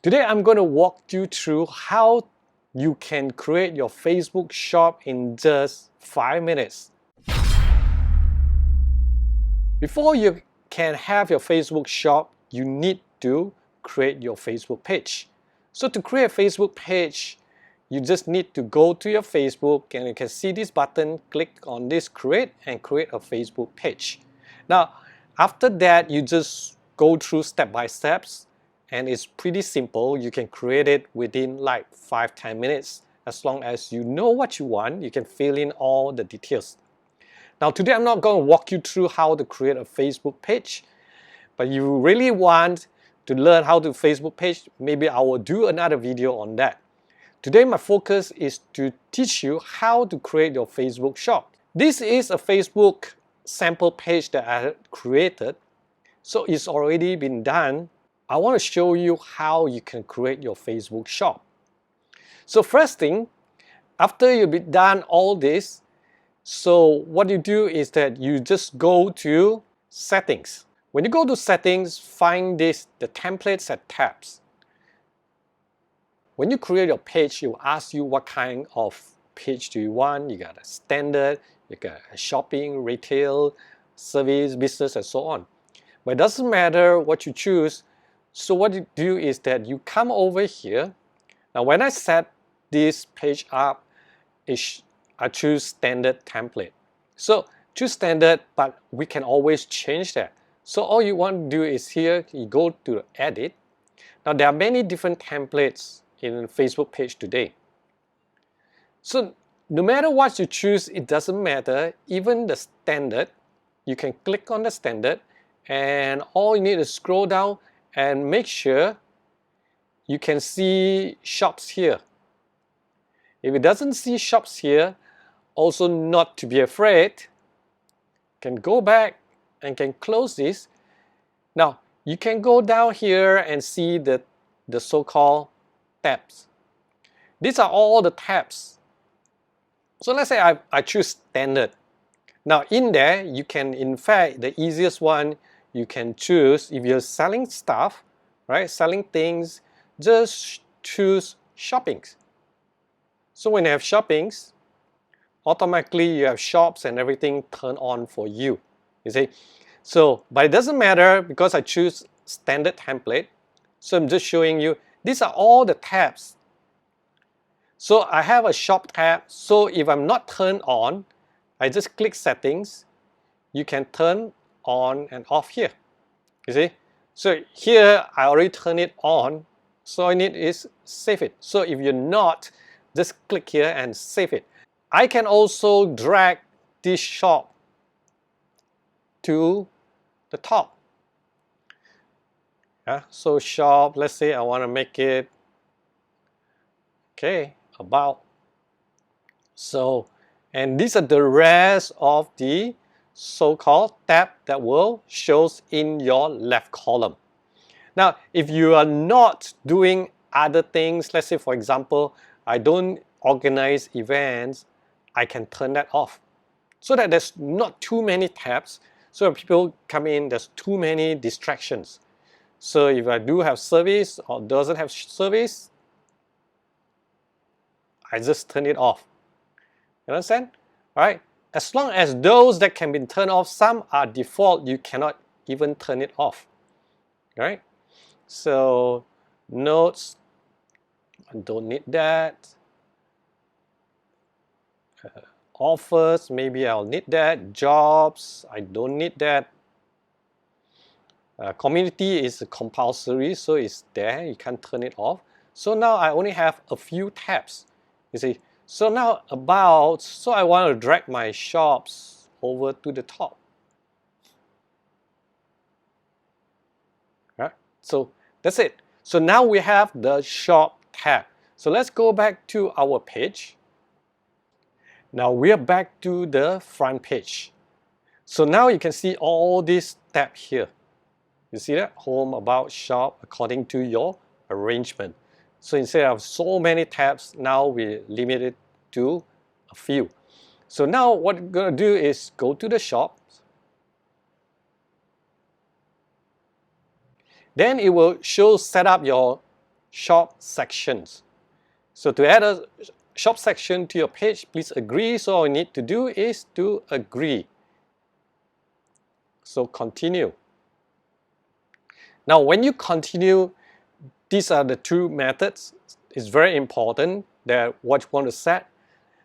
Today I'm going to walk you through how you can create your Facebook shop in just 5 minutes. Before you can have your Facebook shop, you need to create your Facebook page. So to create a Facebook page, you just need to go to your Facebook and you can see this button, click on this create and create a Facebook page. Now, after that, you just go through step by steps and it's pretty simple. You can create it within like 5-10 minutes. As long as you know what you want, you can fill in all the details. Now today I'm not going to walk you through how to create a Facebook page, but you really want to learn how to Facebook page, maybe I will do another video on that. Today my focus is to teach you how to create your Facebook shop. This is a Facebook sample page that I created, so it's already been done. I want to show you how you can create your Facebook shop. So first thing, after you've done all this, so what you do is that you just go to settings. When you go to settings, find the templates and tabs. When you create your page, it will ask you what kind of page do you want. You got a standard, you got a shopping, retail, service, business, and so on. But it doesn't matter what you choose. So what you do is that you come over here. Now when I set this page up, I choose standard template. So choose standard, but we can always change that. So all you want to do is here, you go to edit. Now there are many different templates in Facebook page today. So no matter what you choose, it doesn't matter. Even the standard, you can click on the standard and all you need is scroll down and make sure you can see shops here. If it doesn't see shops here, also not to be afraid, can go back and can close this. Now you can go down here and see the so-called tabs. These are all the tabs. So let's say I choose standard. Now in there you can, in fact, the easiest one you can choose, if you're selling stuff, right, selling things, just choose shoppings. So when you have shoppings, automatically you have shops and everything turned on for you. You see? So, but it doesn't matter because I choose standard template. So I'm just showing you, these are all the tabs. So I have a shop tab. So if I'm not turned on, I just click settings. You can turn on and off here. You see? So here I already turn it on. So all I need is save it. So if you're not, just click here and save it. I can also drag this shop to the top. Yeah, so shop, let's say I want to make it, okay, about. So, and these are the rest of the so-called tab that will shows in your left column. Now, if you are not doing other things, let's say for example, I don't organize events, I can turn that off so that there's not too many tabs. So when people come in, there's too many distractions. So if I do have service or doesn't have service, I just turn it off. You understand? All right? As long as those that can be turned off, some are default, you cannot even turn it off. All right? So notes, I don't need that. Offers, maybe I'll need that. Jobs, I don't need that. Community is compulsory, so it's there, you can't turn it off. So now I only have a few tabs, you see. So now about, so I want to drag my shops over to the top. Right? So that's it. So now we have the shop tab. So let's go back to our page. Now we are back to the front page. So now you can see all these tabs here. You see that? Home, about, shop, according to your arrangement. So instead of so many tabs, now we limit it to a few. So now what we're going to do is go to the shop. Then it will show set up your shop sections. So to add a shop section to your page, please agree. So all you need to do is to agree. So continue. Now when you continue, these are the two methods. It's very important that what you want to set.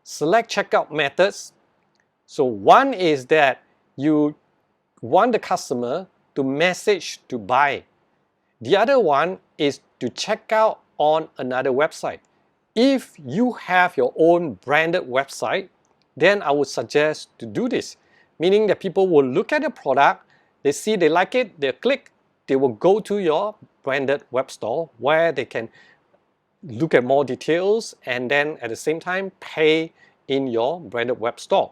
Select checkout methods. So one is that you want the customer to message to buy. The other one is to check out on another website. If you have your own branded website, then I would suggest to do this. Meaning that people will look at the product, they see they like it, they click, they will go to your branded web store where they can look at more details and then at the same time pay in your branded web store.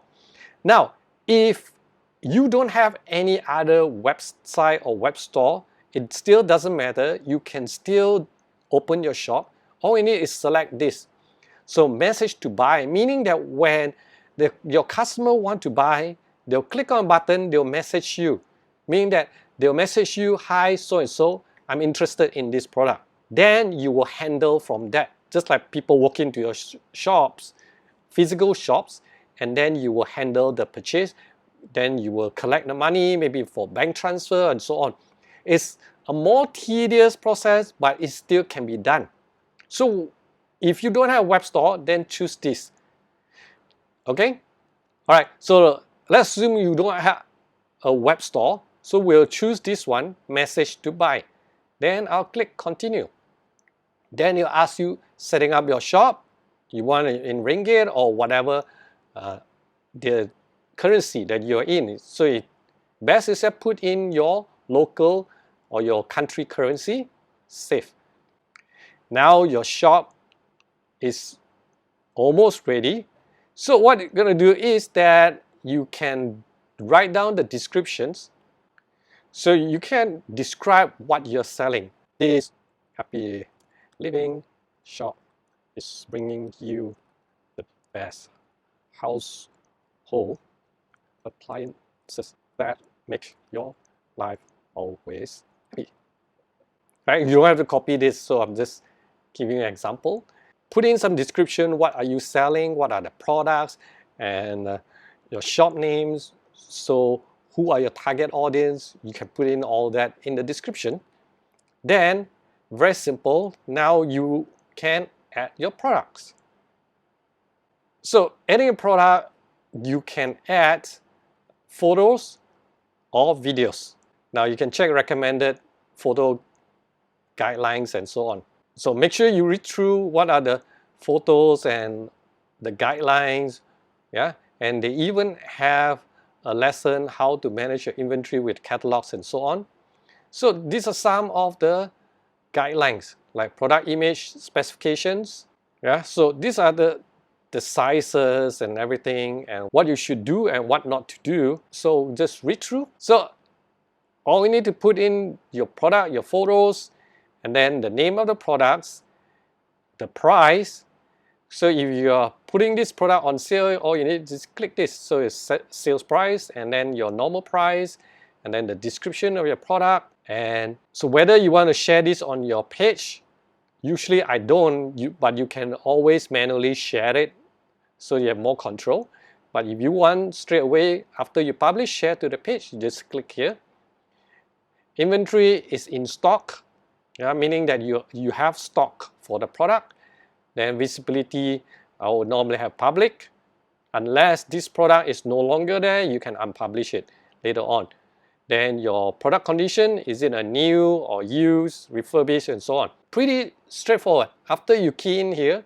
Now, if you don't have any other website or web store, it still doesn't matter. You can still open your shop. All you need is select this. So message to buy, meaning that when your customer want to buy, they'll click on a button, they'll message you. Meaning that they'll message you, hi, so-and-so, I'm interested in this product. Then you will handle from that. Just like people walk into your shops, physical shops, and then you will handle the purchase. Then you will collect the money, maybe for bank transfer and so on. It's a more tedious process, but it still can be done. So if you don't have a web store, then choose this. Okay? Alright, so let's assume you don't have a web store. So we'll choose this one, message to buy. Then I'll click continue. Then it'll ask you setting up your shop. You want it in ringgit or whatever the currency that you're in. So it best is to put in your local or your country currency, save. Now your shop is almost ready. So what you're going to do is that you can write down the descriptions. So you can describe what you're selling. This happy living shop is bringing you the best household appliances that make your life always happy. Right? You don't have to copy this, so I'm just giving you an example. Put in some description, what are you selling, what are the products, and your shop names. So who are your target audience? You can put in all that in the description. Then, very simple, now you can add your products. So adding a product, you can add photos or videos. Now you can check recommended photo guidelines and so on. So make sure you read through what are the photos and the guidelines, yeah, and they even have a lesson how to manage your inventory with catalogs and so on. So these are some of the guidelines like product image specifications, yeah. So these are the sizes and everything and what you should do and what not to do. So just read through. So all you need to put in your product, your photos, and then the name of the products, the price. So if you are putting this product on sale, all you need is just click this. So it's set sales price and then your normal price and then the description of your product. And so whether you want to share this on your page, usually I don't, but you can always manually share it so you have more control. But if you want straight away after you publish, share to the page, you just click here. Inventory is in stock, yeah, meaning that you have stock for the product. Then visibility, I would normally have public. Unless this product is no longer there, you can unpublish it later on. Then your product condition, is it a new or used, refurbished, and so on. Pretty straightforward. After you key in here,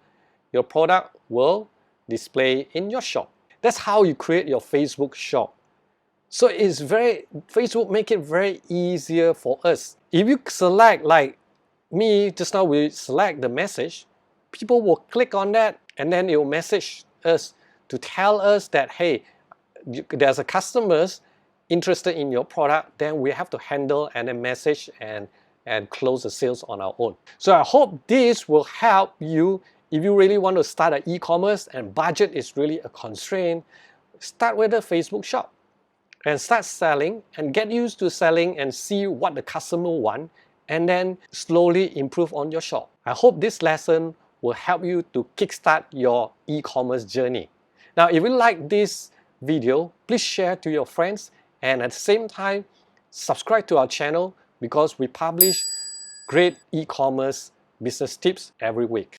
your product will display in your shop. That's how you create your Facebook shop. So it's Facebook make it very easier for us. If you select, like me, just now we select the message, people will click on that and then it will message us to tell us that, hey, there's a customers interested in your product, then we have to handle and then message and close the sales on our own. So I hope this will help you if you really want to start an e-commerce and budget is really a constraint. Start with a Facebook shop and start selling and get used to selling and see what the customer want and then slowly improve on your shop. I hope this lesson will help you to kickstart your e-commerce journey. Now, if you like this video, please share to your friends, and at the same time, subscribe to our channel because we publish great e-commerce business tips every week.